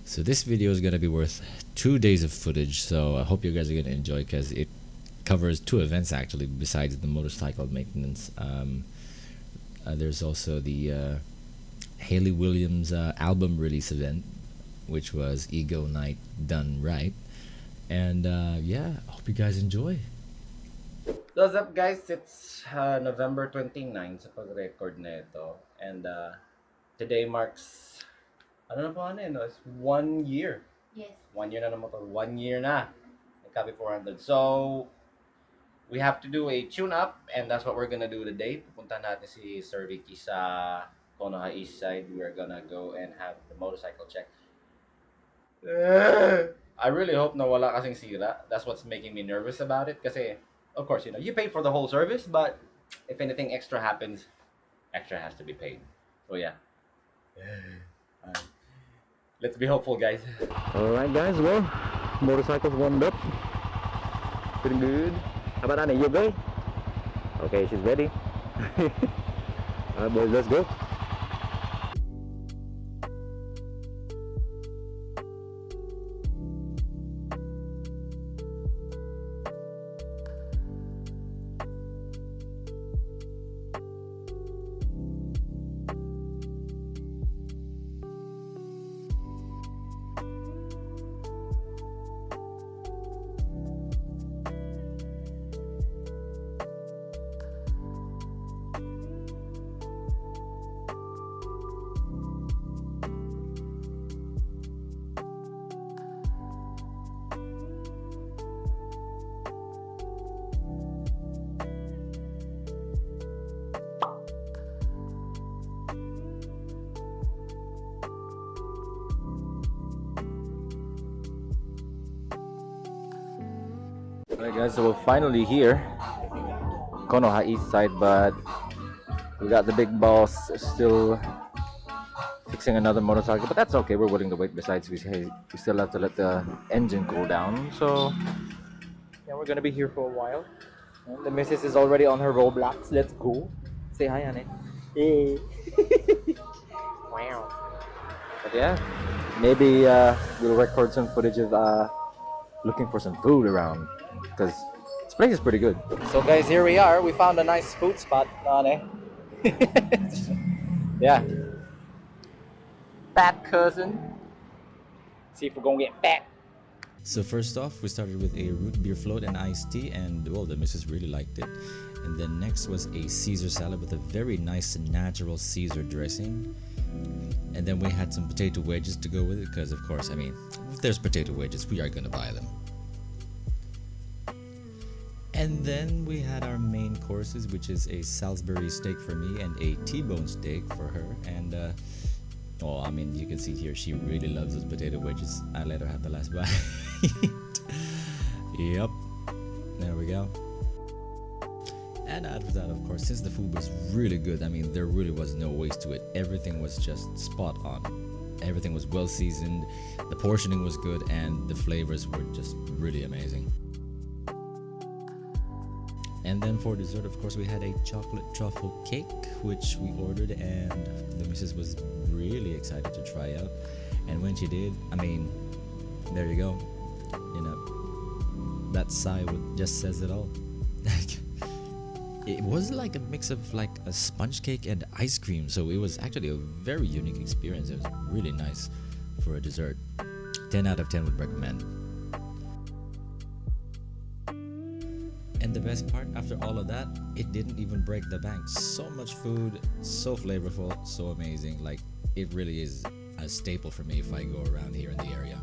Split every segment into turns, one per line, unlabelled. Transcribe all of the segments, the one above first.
So this video is gonna be worth 2 days of footage, so I hope you guys are gonna enjoy because it covers 2 events actually besides the motorcycle maintenance. There's also the Hayley Williams album release event, which was Ego Night done right. And yeah, I hope you guys enjoy.
So what's up guys, it's November 29 sa pag-record na ito. And today marks, it's 1 year.
Yes.
1 year na ng motor, 1 year na. Nagkabi 400. So, we have to do a tune-up and that's what we're gonna do today. Pupunta natin si Sir Vicky sa Konoha East Side. We're gonna go and have the motorcycle check. I really hope na wala kasing sira. That's what's making me nervous about it. Kasi, of course, you pay for the whole service, but if anything extra happens, extra has to be paid. So yeah. Let's be hopeful, guys.
Alright guys, well, motorcycle's warmed up. Pretty good. How about Annie? You okay? Okay, she's ready. Alright boys, let's go. Alright guys, so we're finally here, Konoha East Side, but we got the big boss still fixing another motorcycle, but that's okay, we're willing to wait. Besides, we still have to let the engine cool down, so yeah, we're gonna be here for a while. And the missus is already on her Roblox. Let's go. Say hi, honey. Hey. Wow. But yeah, maybe we'll record some footage of looking for some food around, because this place is pretty good. So guys, here we are. We found a nice food spot, yeah. Fat cousin. See if we're gonna get fat.
So first off, we started with a root beer float and iced tea, and well, the missus really liked it. And then next was a Caesar salad with a very nice natural Caesar dressing. And then we had some potato wedges to go with it, because of course, I mean, if there's potato wedges, we are gonna buy them. And then we had our main courses, which is a Salisbury steak for me and a T-bone steak for her. And oh, I mean, you can see here, she really loves those potato wedges. I let her have the last bite. Yep, there we go. And after that, of course, since the food was really good, I mean, there really was no waste to it. Everything was just spot on. Everything was well seasoned, the portioning was good, and the flavors were just really amazing. And then for dessert, of course, we had a chocolate truffle cake, which we ordered, and the missus was really excited to try out. And when she did, I mean, there you go. That sigh just says it all. It was like a mix of like a sponge cake and ice cream, so it was actually a very unique experience. It was really nice for a dessert. 10 out of 10 would recommend. And the best part, after all of that, it didn't even break the bank. So much food, so flavorful, so amazing. Like, it really is a staple for me if I go around here in the area.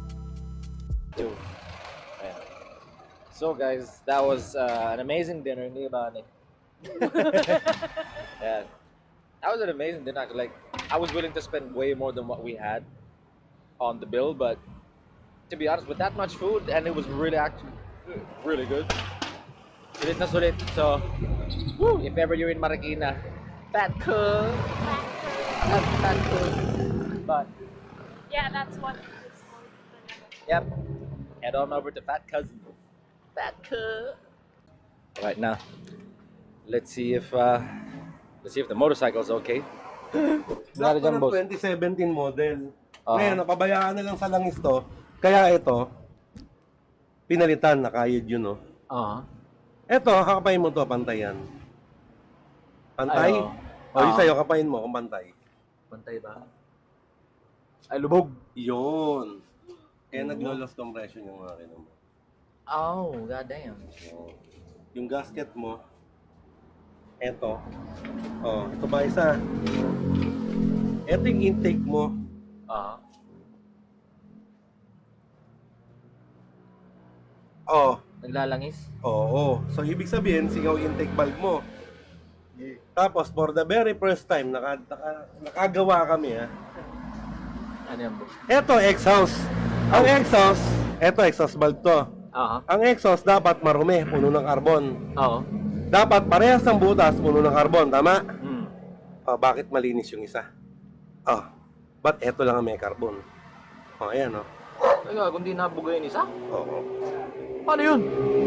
So guys, that was an amazing dinner. Hindi ba, Annie? Yeah, that was an amazing dinner. Like, I was willing to spend way more than what we had on the bill, but to be honest, with that much food, and it was really actually really good. Sulit na sulit. So, woo, if ever you're in Marikina, fat cook. Fat cook. But
Yeah, that's what it's called.
yep, head on over to Fat Cousin. Fat cook. Right now, let's see if the motorcycle's okay.
Black pa ng 2017 model. Ngayon, napabayaan na lang sa langis to. Kaya ito, pinalitan, nakayod yun, no? Ito, kakapain mo to, pantay yan. Pantay? O, yung sa'yo, kapain mo kung pantay.
Pantay ba? Ay, lubog.
Yun. Kaya naglo-loss compression yung makina mo.
Oh, goddamn.
So, yung gasket mo, eto. Oh, ito ba isa? Ito yung intake mo. Oh,
Naglalangis?
oo. So, ibig sabihin, singaw intake valve mo. Tapos, for the very first time, nakagawa kami, ha?
Ano yan, boss?
Ito, exhaust. Ang exhaust, ito, exhaust valve to. Ang exhaust dapat marumi, puno ng carbon. Dapat parehas ng butas, puno ng carbon, tama? Oh, bakit malinis yung isa? Oh, ba't eto lang ang may carbon? Oh, ayan, oh.
Ay, kung di nabugay yung isa?
Oo.
Paano yun?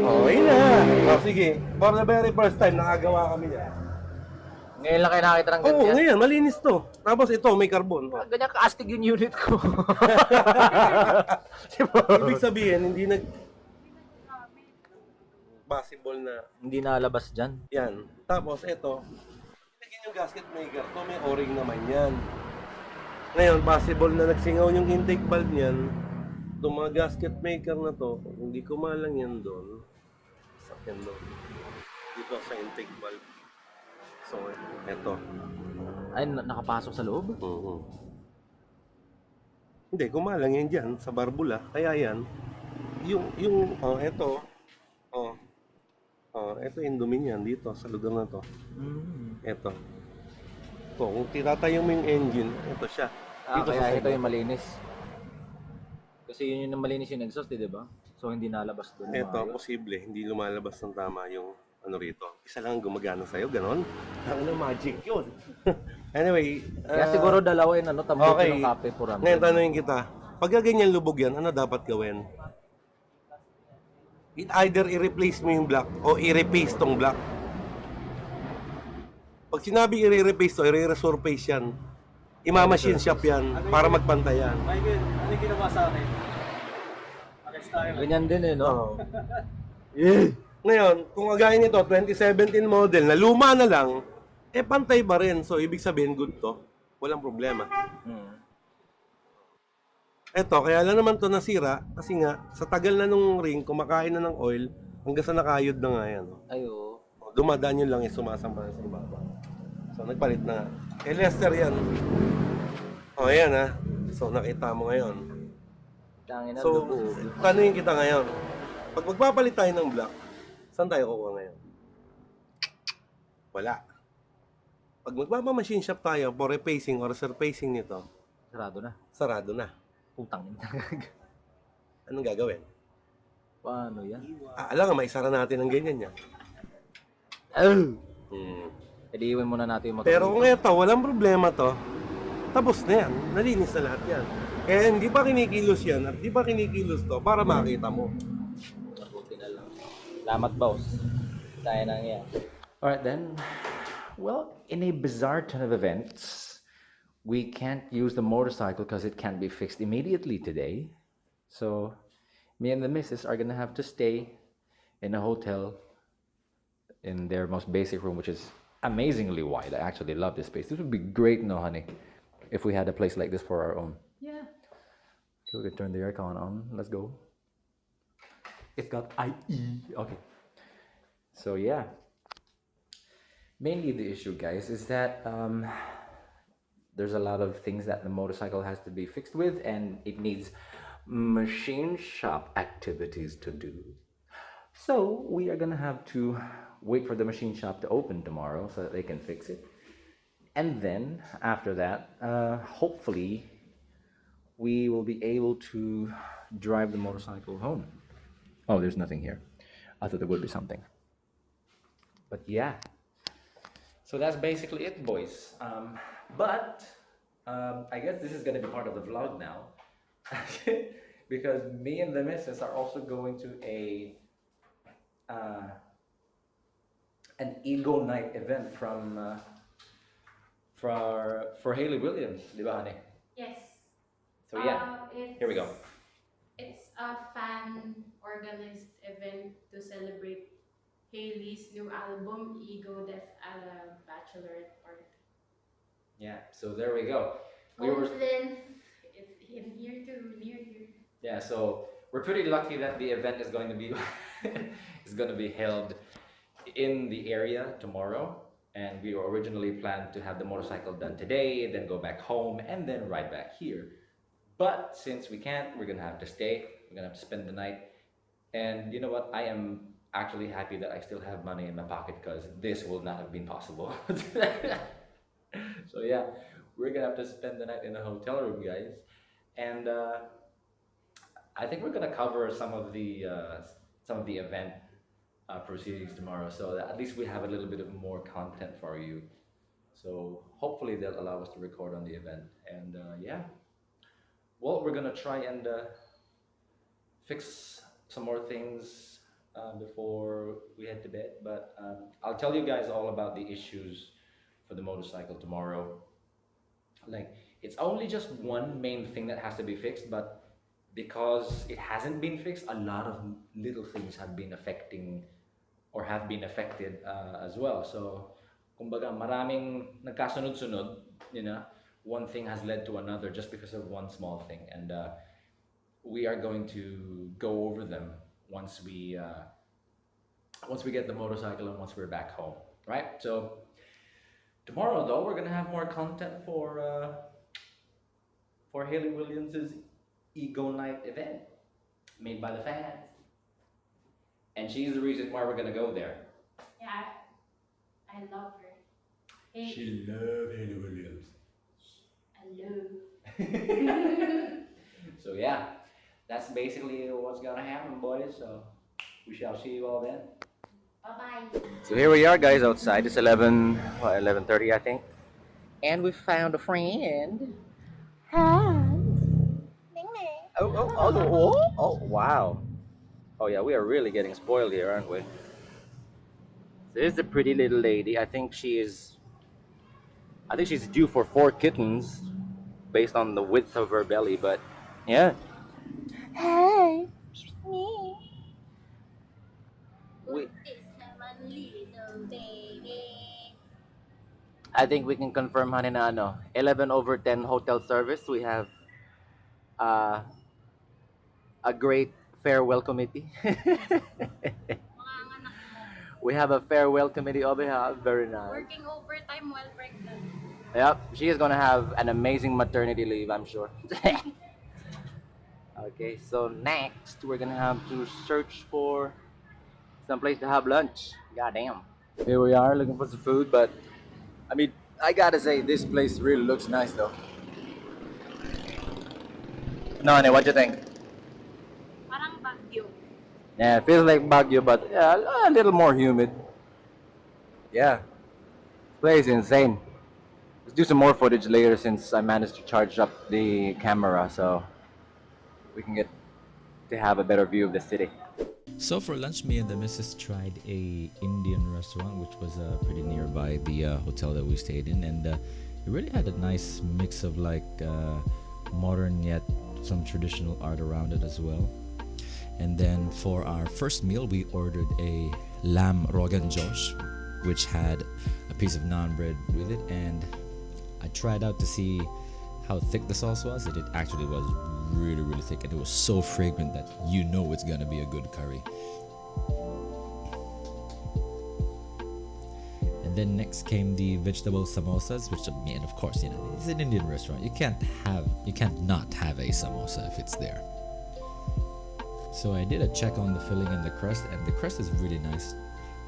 Oh, yun na. Oh, sige. For the very first time, nakagawa kami niya.
Ngayon lang kayo nakakita ng
Oo,
ganyan?
ngayon, malinis to. Tapos ito, may carbon. Oh.
Ganyan ka-astig yung unit ko.
Ibig sabihin, hindi possible na
Hindi nalabas dyan.
yan. Tapos ito, lagyan yung gasket maker to, may o-ring naman yan. Ngayon, possible na nagsingaw yung intake valve niyan. Itong mga gasket maker na to, hindi ko malang yan doon. Sakyan doon. Dito sa intake valve. So, ito.
Ay, nakapasok sa loob?
Hindi, kumalang yan dyan sa barbula. Kaya yan, ito, ito yung dumi niyan dito sa lugar na to. Ito. Ito, kung titatayo mo yung engine, ito siya. Dito
Kaya ito
side.
yung malinis. Kasi yun yung malinis yung exhaust, di ba? So, hindi nalabas doon.
Ito, posible, hindi lumalabas ng tama yung rito. Isa lang ang gumagana sa'yo, ganon. Ang magic yun. Anyway.
Kaya siguro dalawa yun, tambutin
okay.
ng kape po rami.
Ngayon, tanongin kita. Pagka ganyan lubog yan, ano dapat gawin? Either i-replace mo yung block o i-repaste tong block. Pag sinabi i-repaste to, i-resurface yan. Ima-machine shop yan para magpantay yan.
Michael, ano yung ginawa sa akin? Arrest tayo.
Ganyan din no?
Ngayon, kung agayin nito, 2017 model na luma na lang, pantay pa rin. So, ibig sabihin, good to. Walang problema. Eto, kaya lang naman to nasira kasi nga, sa tagal na nung ring, kumakain na ng oil, hanggang sa nakayod na nga yan.
Ayo.
Dumadaan yun lang yung sumasamba sa ibaba. So, nagpalit na. Lester yan. Ayan ha. So, nakita mo ngayon.
Tangin na
So,
lubog.
tanungin kita ngayon. Pag magpapalit tayo ng block, saan tayo kukuha ngayon? Wala. Pag magpapamachine shop tayo for repacing or surfacing nito,
Sarado na.
sarado na.
Putang ina.
Anong gagawin?
Paano yan?
Alam nga, maisara natin ang ganyan niya.
Edi iwan muna natin yung motor.
Pero kung ito, walang problema to, tapos na yan. Nalinis na lahat yan. Kaya hindi pa kinikilos yan at hindi pa kinikilos to para makita mo.
Mabuti na lang. Salamat, boss. Tayo nang yan.
Alright then. Well, in a bizarre turn of events, we can't use the motorcycle because it can't be fixed immediately today. So, me and the missus are gonna have to stay in a hotel in their most basic room, which is amazingly wide. I actually love this space. This would be great, no, honey, if we had a place like this for our own. Yeah. Okay, we could turn the aircon on. Let's go. It's got IE. Okay. So, yeah. Mainly the issue, guys, is that there's a lot of things that the motorcycle has to be fixed with, and it needs machine shop activities to do. So we are gonna have to wait for the machine shop to open tomorrow so that they can fix it. And then after that, hopefully we will be able to drive the motorcycle home. Oh, there's nothing here. I thought there would be something. But yeah. So that's basically it, boys. But I guess this is gonna be part of the vlog now. Because me and the missus are also going to an ego night event for Hayley Williams, di ba, honey?
Yes.
So yeah,
It's,
here we go.
It's a fan organized event to celebrate Hailey's new album, Ego Death at a Bachelorette Party.
Yeah, so there we go. We were
Coincidence, it's in here too, near here.
Yeah, so we're pretty lucky that the event is going to be is going to be held in the area tomorrow, and we originally planned to have the motorcycle done today, then go back home, and then ride back here. But since we can't, we're gonna have to stay. We're gonna have to spend the night. And you know what? I am actually happy that I still have money in my pocket because this would not have been possible. So yeah, we're gonna have to spend the night in a hotel room, guys. And I think we're gonna cover some of the event proceedings tomorrow, so that at least we have a little bit of more content for you. So hopefully they'll allow us to record on the event. And yeah, well, we're gonna try and fix some more things before we head to bed. But I'll tell you guys all about the issues for the motorcycle tomorrow. Like, it's only just one main thing that has to be fixed, but because it hasn't been fixed, a lot of little things have been affecting or have been affected as well. So, kumbaga, maraming nagkasunod-sunod, you know, one thing has led to another just because of one small thing. And we are going to go over them once we get the motorcycle and once we're back home, right? So tomorrow, though, we're gonna have more content for Hayley Williams's Ego Night event made by the fans, and she's the reason why we're gonna go there.
Yeah, I love her. Hey,
She loves Hayley Williams.
I love.
So yeah, that's basically what's gonna happen, boys. So we shall see you all then.
Bye-bye.
So here we are, guys, outside. It's 11:30, I think. And we found a friend. Hi. Oh, wow. Oh, yeah, we are really getting spoiled here, aren't we? This is a pretty little lady. I think she's due for 4 kittens based on the width of her belly, but yeah. Hi. Me. I think we can confirm, honey, na 11/10 hotel service. We have a great farewell committee. We have a farewell committee over here. Very nice.
Working overtime while pregnant.
Yep, she is gonna have an amazing maternity leave, I'm sure. Okay, so next we're gonna have to search for some place to have lunch. Goddamn. Here we are looking for some food, but I mean, I gotta say this place really looks nice though. No, honey, what do you think?
Parang Baguio.
Yeah, it feels like Baguio, but yeah, a little more humid. Yeah, this place is insane. Let's do some more footage later since I managed to charge up the camera, so we can get to have a better view of the city.
So for lunch, me and the missus tried a Indian restaurant, which was pretty nearby the hotel that we stayed in, and it really had a nice mix of like modern yet some traditional art around it as well. And then for our first meal, we ordered a lamb rogan josh, which had a piece of naan bread with it, and I tried out to see how thick the sauce was. It actually was really, really thick, and it was so fragrant that you know it's gonna be a good curry. And then next came the vegetable samosas, which I mean, of course, you know, it's an Indian restaurant. You can't not have a samosa if it's there. So I did a check on the filling and the crust, and the crust is really nice.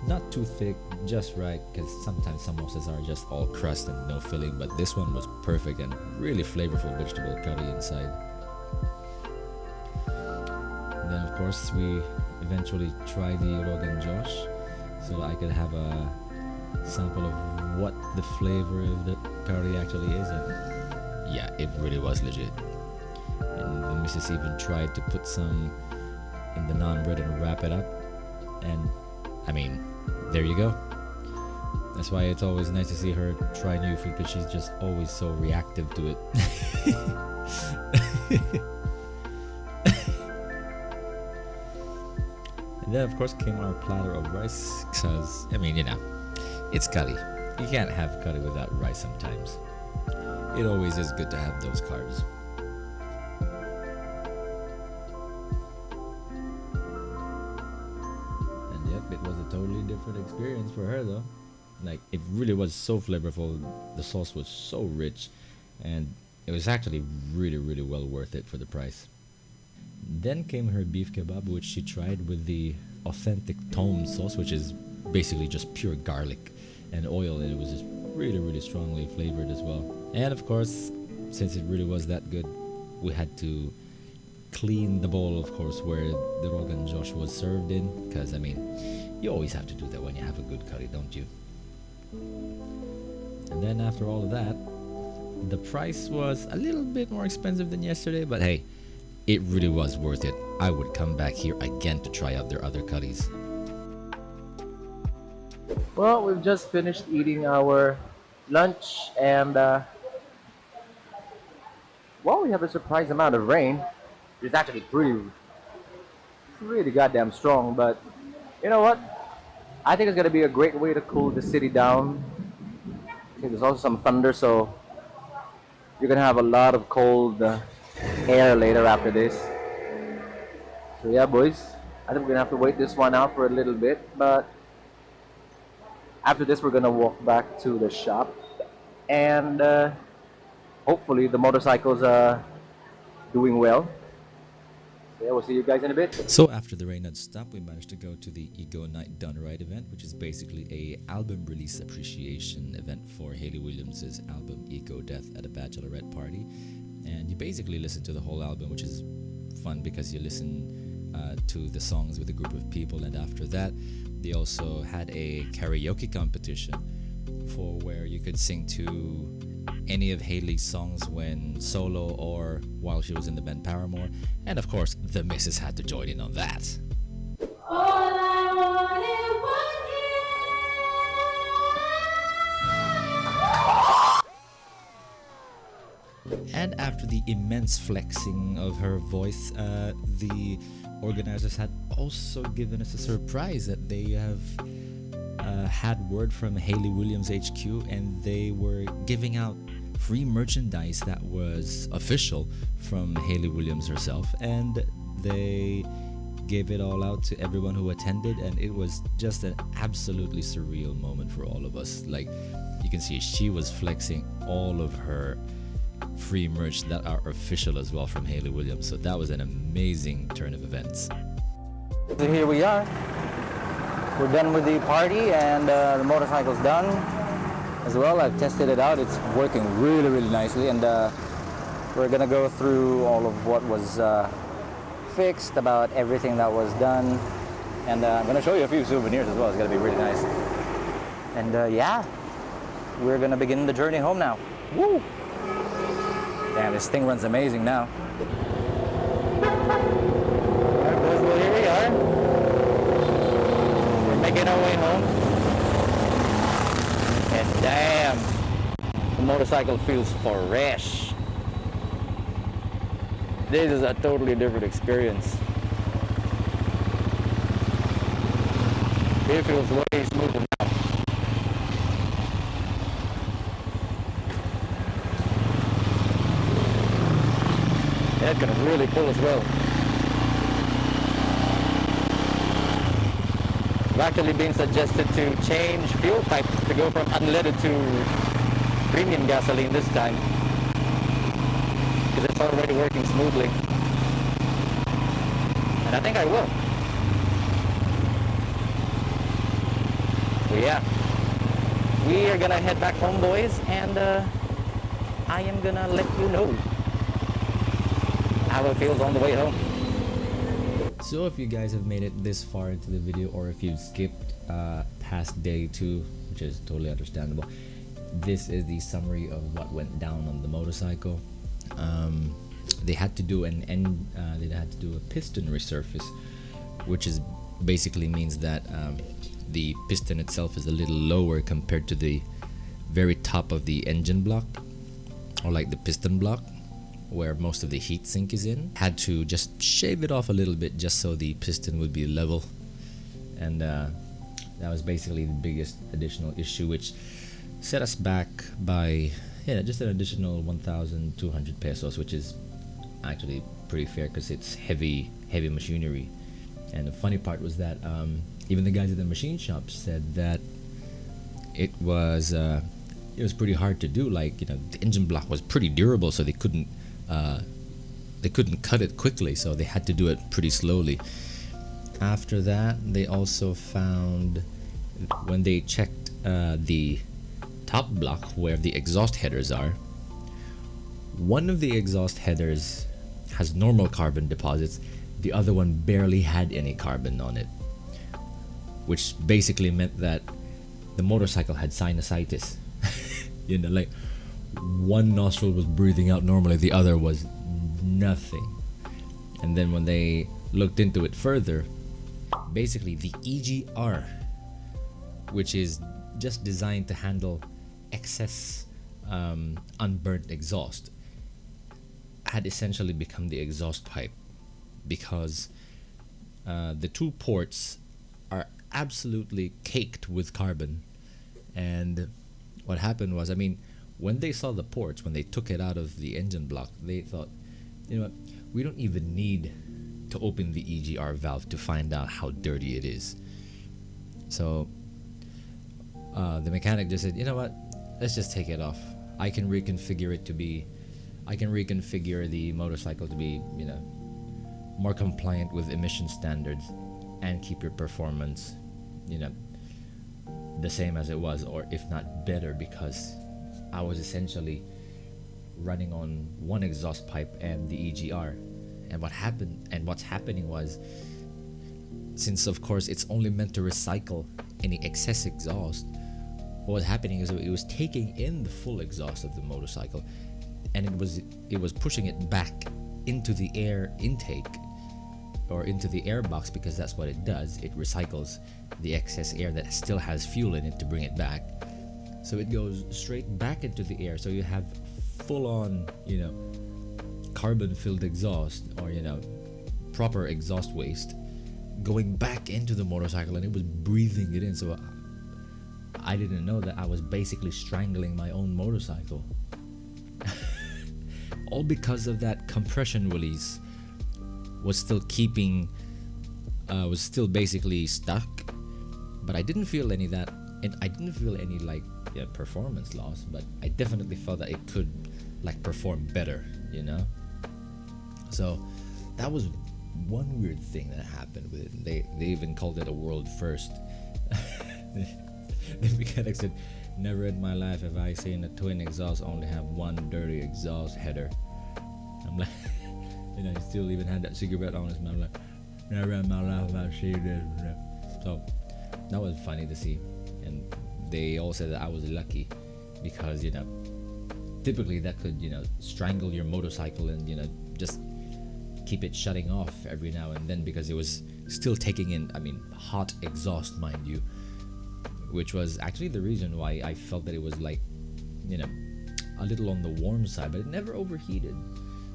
Not too thick, just right, because sometimes samosas are just all crust and no filling, but this one was perfect and really flavorful vegetable curry inside. And then of course we eventually tried the rogan josh, so I could have a sample of what the flavor of the curry actually is, and yeah, it really was legit. And the missus even tried to put some in the naan bread and wrap it up, and I mean, there you go. That's why it's always nice to see her try new food, because she's just always so reactive to it. And then, of course, came our platter of rice. Because, I mean, you know, it's curry. You can't have curry without rice sometimes. It always is good to have those carbs. And yep, it was a totally different experience for her though. Like, it really was so flavorful. The sauce was so rich. And it was actually really, really well worth it for the price. Then came her beef kebab, which she tried with the authentic tom sauce, which is basically just pure garlic and oil, and it was just really, really strongly flavored as well. And of course, since it really was that good, we had to clean the bowl, of course, where the Rogan Josh was served in, because I mean, you always have to do that when you have a good curry, don't you? And then after all of that, the price was a little bit more expensive than yesterday, but hey, it really was worth it. I would come back here again to try out their other curries.
Well, we've just finished eating our lunch, and well, we have a surprise amount of rain. It's actually pretty goddamn strong, but you know what? I think it's gonna be a great way to cool the city down. I think there's also some thunder, so you're gonna have a lot of cold air later after this. So yeah, boys, I think we're gonna have to wait this one out for a little bit, but after this we're gonna walk back to the shop, and hopefully the motorcycles are doing well. So yeah, we'll see you guys in a bit.
So after the rain had stopped, we managed to go to the Ego Nite Done Right event, which is basically a album release appreciation event for Hayley Williams' album Ego Death at a bachelorette party. And you basically listen to the whole album, which is fun because you listen to the songs with a group of people. And after that, they also had a karaoke competition for where you could sing to any of Hayley's songs when solo or while she was in the band Paramore. And of course, the missus had to join in on that.
All I wanted was you.
And after the immense flexing of her voice, the organizers had also given us a surprise that they have had word from Hayley Williams HQ, and they were giving out free merchandise that was official from Hayley Williams herself, and they gave it all out to everyone who attended, and it was just an absolutely surreal moment for all of us. Like, you can see she was flexing all of her free merch that are official as well from Hayley Williams, so that was an amazing turn of events.
So here we are. We're done with the party, and the motorcycle's done as well. I've tested it out. It's working really, really nicely, and we're gonna go through all of what was fixed, about everything that was done, and I'm gonna show you a few souvenirs as well. It's gonna be really nice. And yeah, we're gonna begin the journey home now. Woo! Damn, this thing runs amazing now. Alright, boys, well, here we are. We're making our way home. And damn, the motorcycle feels fresh. This is a totally different experience. It feels way smoother now. That's gonna really pull as well. I've actually been suggested to change fuel type to go from unleaded to premium gasoline this time, because it's already working smoothly. And I think I will. So yeah, we are gonna head back home, boys, and I am gonna let you know how it feels on the way home.
So if you guys have made it this far into the video, or if you've skipped past day 2, which is totally understandable, this is the summary of what went down on the motorcycle. They had to do they had to do a piston resurface, which is basically means that the piston itself is a little lower compared to the very top of the engine block, or like the piston block. where most of the heat sink is in. Had to just shave it off a little bit just so the piston would be level, and that was basically the biggest additional issue, which set us back by just an additional 1,200 pesos, which is actually pretty fair because it's heavy machinery. And the funny part was that even the guys at the machine shop said that it was pretty hard to do. Like, the engine block was pretty durable, so they couldn't cut it quickly, so they had to do it pretty slowly. After that, they also found, when they checked the top block where the exhaust headers are, one of the exhaust headers has normal carbon deposits, the other one barely had any carbon on it, which basically meant that the motorcycle had sinusitis. Like one nostril was breathing out normally, the other was nothing. And then when they looked into it further, basically the EGR, which is just designed to handle excess unburnt exhaust, had essentially become the exhaust pipe, because the two ports are absolutely caked with carbon. And what happened was, when they saw the ports, when they took it out of the engine block, they thought, what, we don't even need to open the EGR valve to find out how dirty it is. So the mechanic just said, what, let's just take it off. I can reconfigure the motorcycle to be, more compliant with emission standards and keep your performance, the same as it was, or if not better, because I was essentially running on one exhaust pipe and the EGR. And what's happening was, since of course it's only meant to recycle any excess exhaust, what was happening is it was taking in the full exhaust of the motorcycle, and it was pushing it back into the air intake, or into the air box, because that's what it does. It recycles the excess air that still has fuel in it to bring it back. So it goes straight back into the air, so you have full on, carbon filled exhaust, or proper exhaust waste going back into the motorcycle, and it was breathing it in. So I didn't know that I was basically strangling my own motorcycle. All because of that compression release was still basically stuck. But I didn't feel any performance loss, but I definitely felt that it could perform better, So that was one weird thing that happened with it. They even called it a world first. The mechanic said, never in my life have I seen a twin exhaust only have one dirty exhaust header. I'm like, he still even had that cigarette on his mouth. I'm like, never in my life have I seen this. So that was funny to see. And they all said that I was lucky, because typically that could strangle your motorcycle and just keep it shutting off every now and then, because it was still taking in hot exhaust, mind you, which was actually the reason why I felt that it was a little on the warm side, but it never overheated.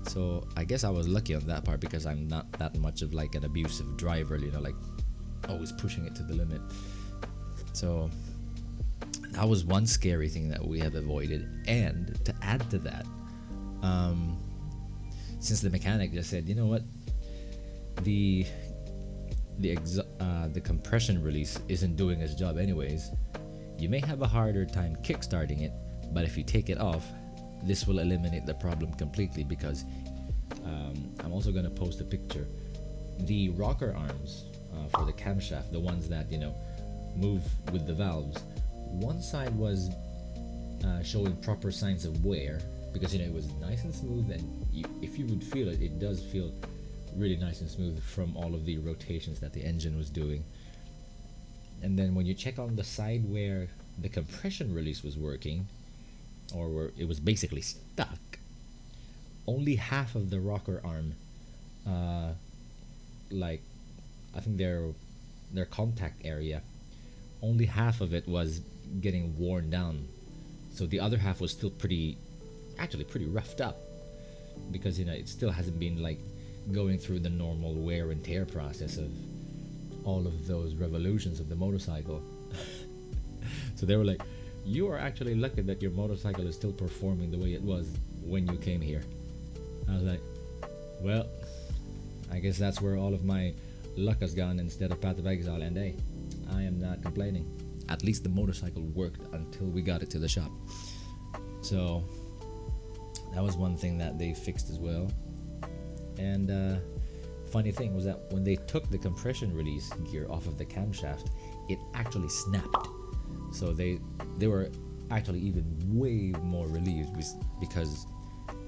So I guess I was lucky on that part, because I'm not that much of an abusive driver, always pushing it to the limit. So that was one scary thing that we have avoided. And to add to that, since the mechanic just said, what, the compression release isn't doing its job anyways, you may have a harder time kickstarting it, but if you take it off, this will eliminate the problem completely. Because I'm also going to post a picture. The rocker arms for the camshaft, the ones that move with the valves, one side was showing proper signs of wear, because it was nice and smooth, and if you would feel it, it does feel really nice and smooth from all of the rotations that the engine was doing. And then when you check on the side where the compression release was working, or where it was basically stuck, only half of the rocker arm, I think their contact area, only half of it was getting worn down. So the other half was still pretty roughed up. because it still hasn't been like going through the normal wear and tear process of all of those revolutions of the motorcycle. So they were like, you are actually lucky that your motorcycle is still performing the way it was when you came here. I was like, well, I guess that's where all of my luck has gone instead of Path of Exile, and hey, I am not complaining. At least the motorcycle worked until we got it to the shop. So that was one thing that they fixed as well. And funny thing was that when they took the compression release gear off of the camshaft, it actually snapped. So they were actually even way more relieved because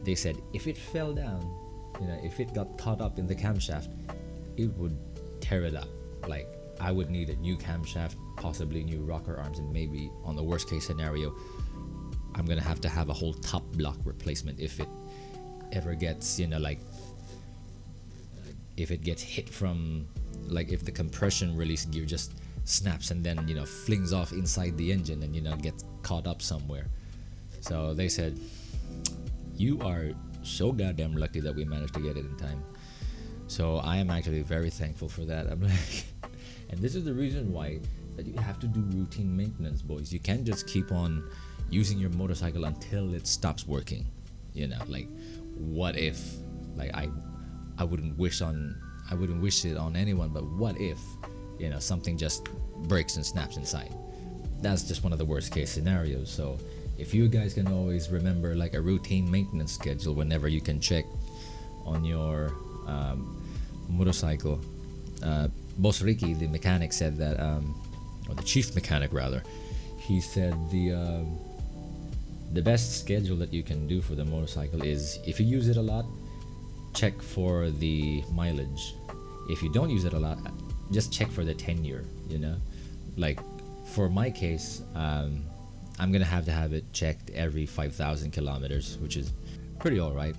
they said if it fell down, if it got caught up in the camshaft, it would tear it up. Like, I would need a new camshaft, possibly new rocker arms, and maybe on the worst case scenario, I'm gonna have to have a whole top block replacement if it ever gets, if it gets hit from, like, if the compression release gear just snaps and then flings off inside the engine and gets caught up somewhere. So they said, you are so goddamn lucky that we managed to get it in time. So I am actually very thankful for that. I'm like, and this is the reason why that you have to do routine maintenance, boys. You can't just keep on using your motorcycle until it stops working. Like, what if, like, I wouldn't wish it on anyone, but what if something just breaks and snaps inside? That's just one of the worst case scenarios. So if you guys can always remember like a routine maintenance schedule whenever you can check on your motorcycle. Boss Ricky, the mechanic, said that, or the chief mechanic rather, he said the best schedule that you can do for the motorcycle is, if you use it a lot, check for the mileage. If you don't use it a lot, just check for the tenure. Like for my case, I'm gonna have to have it checked every 5,000 kilometers, which is pretty alright.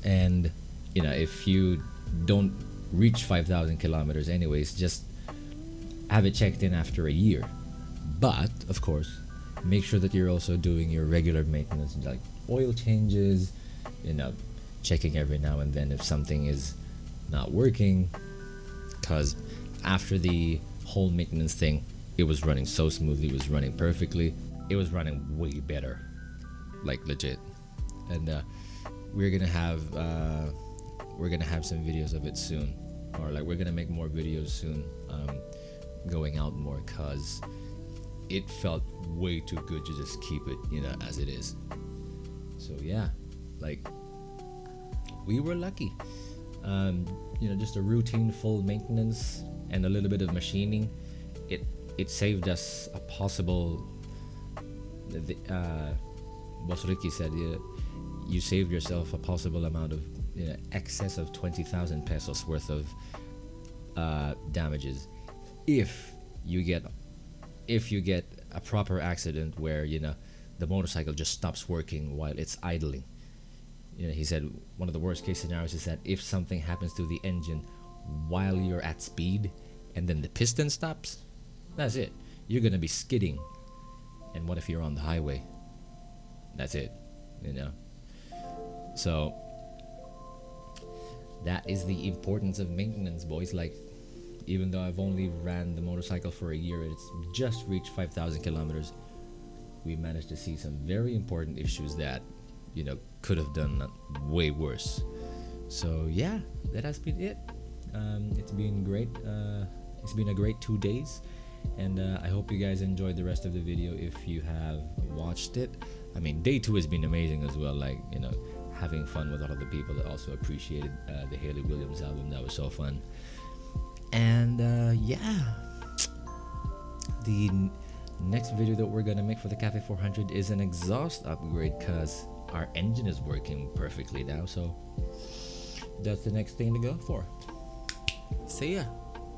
And if you don't reach 5,000 kilometers anyways, just have it checked in after a year. But of course, make sure that you're also doing your regular maintenance, like oil changes, checking every now and then if something is not working. Because after the whole maintenance thing, it was running so smoothly, it was running perfectly, it was running way better, like legit. And we're gonna have some videos of it soon, or like we're gonna make more videos soon, going out more, cause it felt way too good to just keep it as it is. So yeah, like, we were lucky. Just a routine full maintenance and a little bit of machining, it saved us a possible, Boss Ricky said, you saved yourself a possible amount of excess of 20,000 pesos worth of damages if you get a proper accident where the motorcycle just stops working while it's idling. He said one of the worst case scenarios is that if something happens to the engine while you're at speed and then the piston stops, that's it. You're gonna be skidding. And what if you're on the highway? That's it. So that is the importance of maintenance, boys. Like, even though I've only ran the motorcycle for a year, it's just reached 5,000 kilometers, we managed to see some very important issues that could have done way worse. So yeah, that has been it. It's been great. It's been a great 2 days, and I hope you guys enjoyed the rest of the video if you have watched it. I mean, day 2 has been amazing as well, like having fun with all of the people that also appreciated the Hayley Williams album. That was so fun. And yeah, the next video that we're gonna make for the Cafe 400 is an exhaust upgrade, because our engine is working perfectly now. So that's the next thing to go for. See ya.